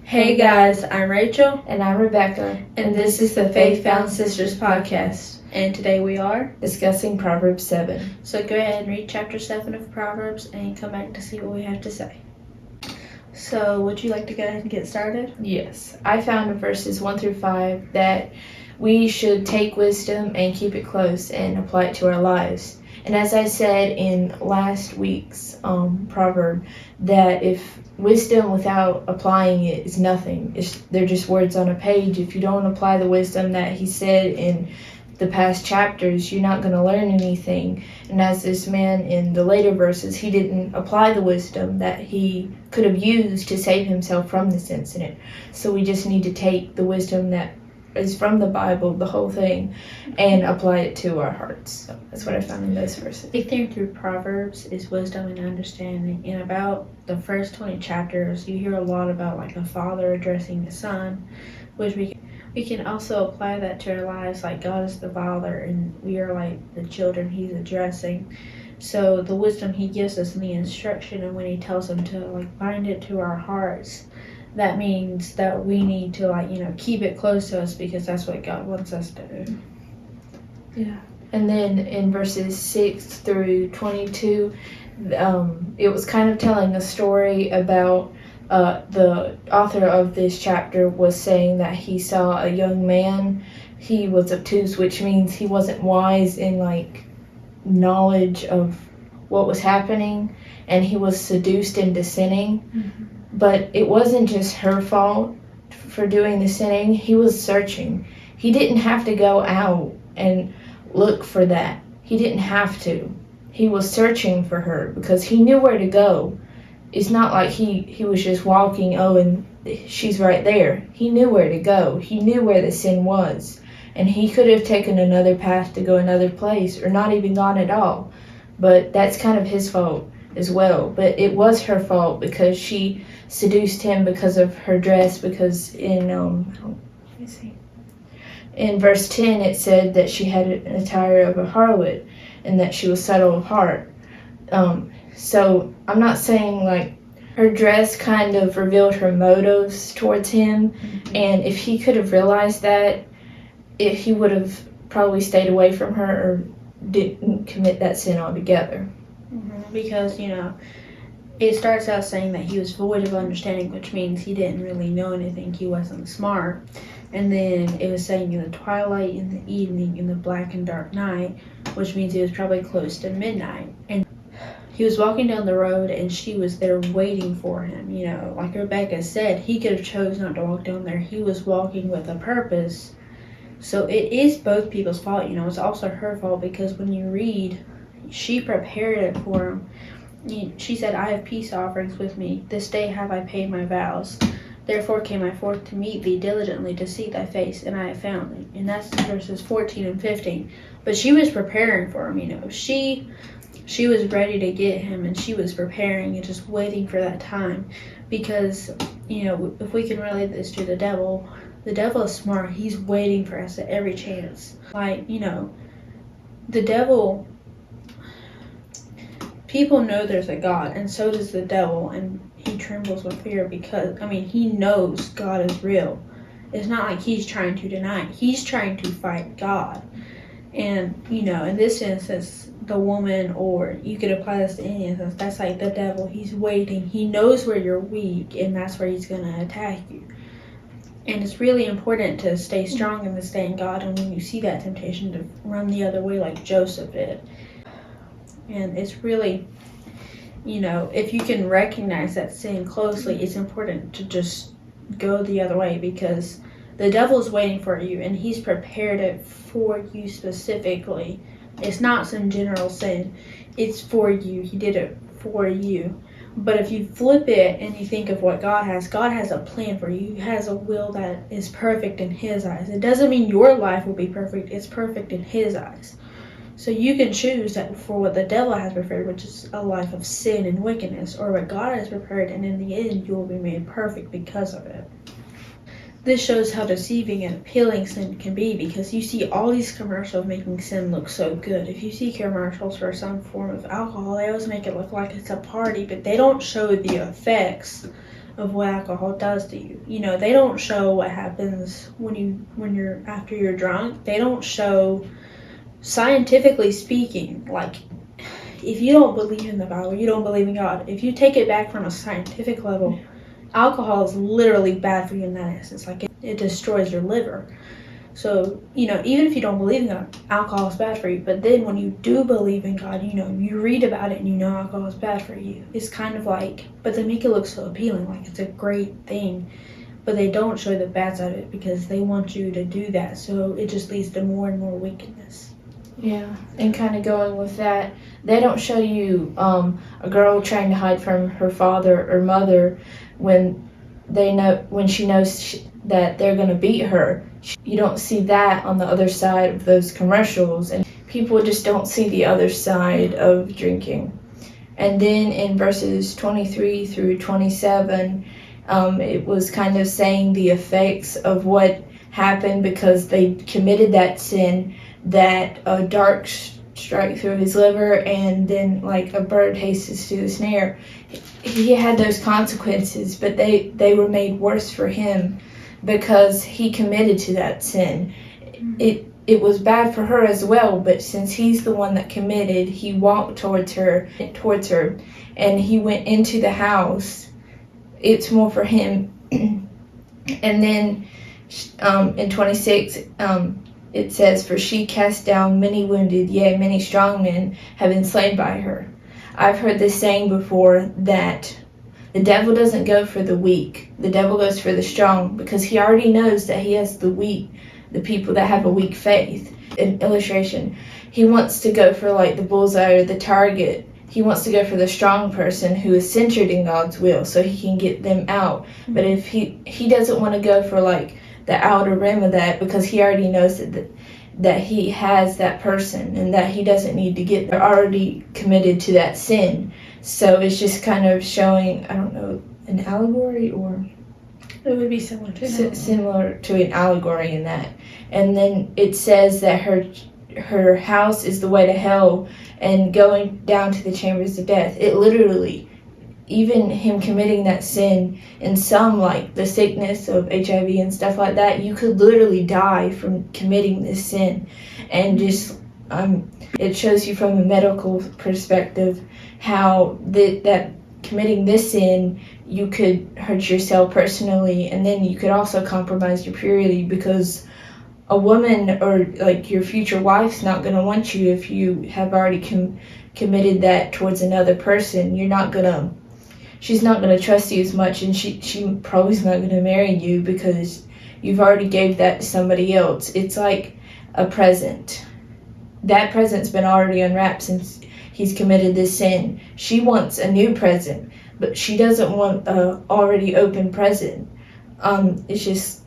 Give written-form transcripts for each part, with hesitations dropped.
Hey guys, I'm Rachel. And I'm Rebekah. And this is the Faith Found Sisters podcast. And today we are discussing Proverbs 7. So go ahead and read chapter 7 of Proverbs and come back to see what we have to say. So would you like to go ahead and get started? Yes. I found in verses 1 through 5 that we should take wisdom and keep it close and apply it to our lives. And as I said in last week's proverb, that if wisdom without applying it is nothing. They're just words on a page. If you don't apply the wisdom that he said in the past chapters, you're not going to learn anything. And as this man in the later verses, he didn't apply the wisdom that he could have used to save himself from this incident. So we just need to take the wisdom that is from the Bible, the whole thing, and apply it to our hearts. So that's what I found in those verses. The thing through Proverbs is wisdom and understanding. In about the first 20 chapters, you hear a lot about like a father addressing the son, which we can also apply that to our lives. Like God is the father and we are like the children he's addressing. So the wisdom he gives us in the instruction, and when he tells them to like bind it to our hearts, that means that we need to keep it close to us, because that's what God wants us to do. Yeah. And then in verses 6 through 22, it was kind of telling a story about the author of this chapter was saying that he saw a young man. He was obtuse, which means he wasn't wise in knowledge of what was happening, and he was seduced into sinning. Mm-hmm. But it wasn't just her fault for doing the sinning. He was searching. He didn't have to go out and look for that. He didn't have to. He was searching for her because he knew where to go. It's not like he was just walking, and she's right there. He knew where to go. He knew where the sin was. And he could have taken another path to go another place, or not even gone at all. But that's kind of his fault as well. But it was her fault because she seduced him because of her dress, because in verse 10 it said that she had an attire of a harlot and that she was subtle of heart. So I'm not saying her dress kind of revealed her motives towards him. Mm-hmm. And if he could have realized that, he would have probably stayed away from her or didn't commit that sin altogether. Mm-hmm. Because it starts out saying that he was void of understanding, which means he didn't really know anything. He wasn't smart. And then it was saying in the twilight, in the evening, in the black and dark night, which means it was probably close to midnight. And he was walking down the road and she was there waiting for him. Like Rebekah said, he could have chose not to walk down there. He was walking with a purpose. So it is both people's fault. It's also her fault, because when you read, she prepared it for him. She said, I have peace offerings with me. This day have I paid my vows. Therefore came I forth to meet thee diligently, to seek thy face, and I have found thee. And that's verses 14 and 15. But she was preparing for him, She was ready to get him, and she was preparing and just waiting for that time. Because, if we can relate this to the devil is smart. He's waiting for us at every chance. The devil... People know there's a God, and so does the devil, and he trembles with fear because, he knows God is real. It's not like he's trying to deny it. He's trying to fight God. And, in this instance, the woman, or you could apply this to any instance, that's like the devil. He's waiting. He knows where you're weak, and that's where he's going to attack you. And it's really important to stay strong and to stay in God, and when you see that temptation, to run the other way like Joseph did. And it's really, if you can recognize that sin closely, it's important to just go the other way, because the devil's waiting for you and he's prepared it for you specifically. It's not some general sin. It's for you. He did it for you. But if you flip it and you think of what God has a plan for you. He has a will that is perfect in his eyes. It doesn't mean your life will be perfect. It's perfect in his eyes. So you can choose that for what the devil has prepared, which is a life of sin and wickedness, or what God has prepared, and in the end you will be made perfect because of it. this shows how deceiving and appealing sin can be, because you see all these commercials making sin look so good. If you see commercials for some form of alcohol, they always make it look like it's a party, but they don't show the effects of what alcohol does to you. You know, they don't show what happens when you're after you're drunk. They don't show, scientifically speaking, like, if you don't believe in the Bible, you don't believe in God. If you take it back from a scientific level, alcohol is literally bad for you in that essence. Like, it destroys your liver. So, you know, even if you don't believe in God, alcohol is bad for you. But then when you do believe in God, you know, you read about it and you know alcohol is bad for you. It's kind of like, but they make it look so appealing, like it's a great thing. But they don't show the bad side of it because they want you to do that. So it just leads to more and more wickedness. Yeah, and kind of going with that, they don't show you a girl trying to hide from her father or mother when she knows that they're going to beat her. You don't see that on the other side of those commercials, and people just don't see the other side of drinking. And then in verses 23 through 27, it was kind of saying the effects of what happened because they committed that sin, that a dart strike through his liver and then like a bird hastens to the snare. He had those consequences, but they were made worse for him because he committed to that sin. It was bad for her as well, but since he's the one that committed, he walked towards her, and he went into the house. It's more for him. And then in 26, it says, "For she cast down many wounded, yea, many strong men have been slain by her." I've heard this saying before, that the devil doesn't go for the weak. The devil goes for the strong, because he already knows that he has the weak, the people that have a weak faith. An illustration, he wants to go for like the bullseye or the target. He wants to go for the strong person who is centered in God's will so he can get them out. But if he doesn't want to go for like the outer rim of that, because he already knows that he has that person and that he doesn't need to get, they're already committed to that sin. So it's just kind of showing, I don't know, an allegory, or it would be similar to an allegory in that. And then it says that her house is the way to hell and going down to the chambers of death. It literally, even him committing that sin, in some, like the sickness of HIV and stuff like that, you could literally die from committing this sin. And just it shows you from a medical perspective how that committing this sin, you could hurt yourself personally, and then you could also compromise your purity, because a woman or like your future wife's not going to want you if you have already committed that towards another person. She's not going to trust you as much, and she probably's not going to marry you because you've already gave that to somebody else. It's like a present. That present's been already unwrapped since he's committed this sin. She wants a new present, but she doesn't want a already open present. It's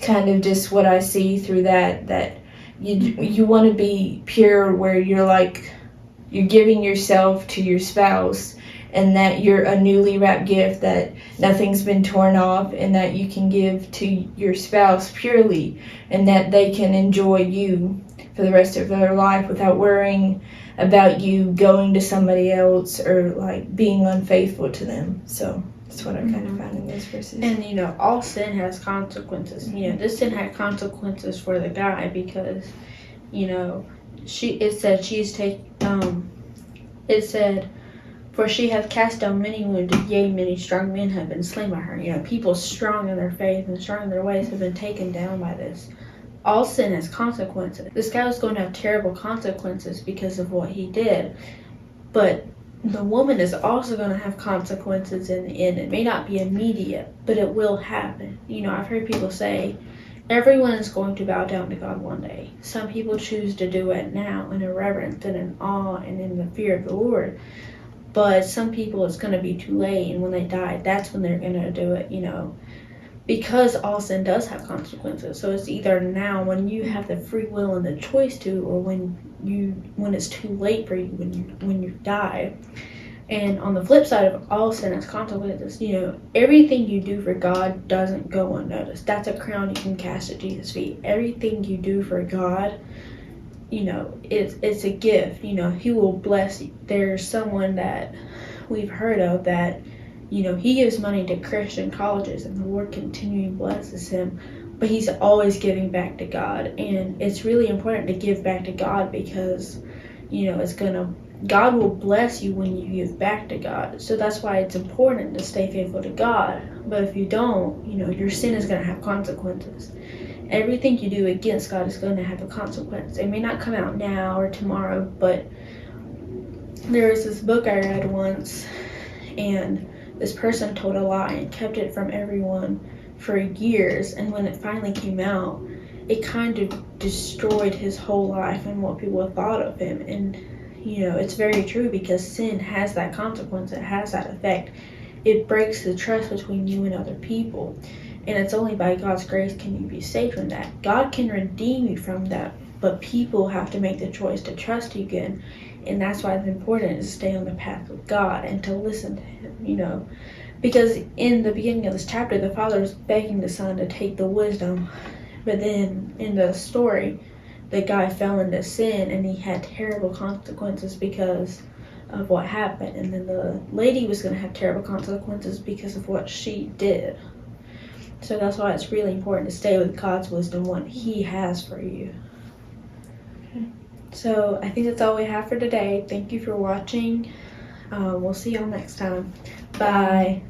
kind of just what I see through that you want to be pure, where you're giving yourself to your spouse, and that you're a newly wrapped gift, that nothing's been torn off, and that you can give to your spouse purely, and that they can enjoy you for the rest of their life without worrying about you going to somebody else or like being unfaithful to them. So that's what I kind of found in those verses. And all sin has consequences. This sin had consequences for the guy, because it said, "For she hath cast down many wounded, yea, many strong men have been slain by her." People strong in their faith and strong in their ways have been taken down by this. All sin has consequences. This guy was going to have terrible consequences because of what he did. But the woman is also going to have consequences in the end. It may not be immediate, but it will happen. I've heard people say, everyone is going to bow down to God one day. Some people choose to do it now in a reverence and in awe and in the fear of the Lord. But some people, it's going to be too late, and when they die, that's when they're going to do it, because all sin does have consequences. So it's either now, when you have the free will and the choice to, or when it's too late for you, when you die. And on the flip side of all sin has consequences. Everything you do for God doesn't go unnoticed. That's a crown you can cast at Jesus' feet. Everything you do for God, it's a gift. He will bless you. There's someone that we've heard of that, he gives money to Christian colleges and the Lord continually blesses him, but he's always giving back to God. And it's really important to give back to God because, God will bless you when you give back to God. So that's why it's important to stay faithful to God. But if you don't, your sin is going to have consequences. Everything you do against God is going to have a consequence. It may not come out now or tomorrow, but there was this book I read once, and this person told a lie and kept it from everyone for years. And when it finally came out, it kind of destroyed his whole life and what people thought of him. And it's very true because sin has that consequence. It has that effect. It breaks the trust between you and other people. And it's only by God's grace can you be saved from that. God can redeem you from that, but people have to make the choice to trust you again. And that's why it's important to stay on the path with God and to listen to him, Because in the beginning of this chapter, the father is begging the son to take the wisdom. But then in the story, the guy fell into sin and he had terrible consequences because of what happened. And then the lady was going to have terrible consequences because of what she did. So that's why it's really important to stay with God's wisdom, what he has for you. Okay. So I think that's all we have for today. Thank you for watching. We'll see y'all next time. Bye.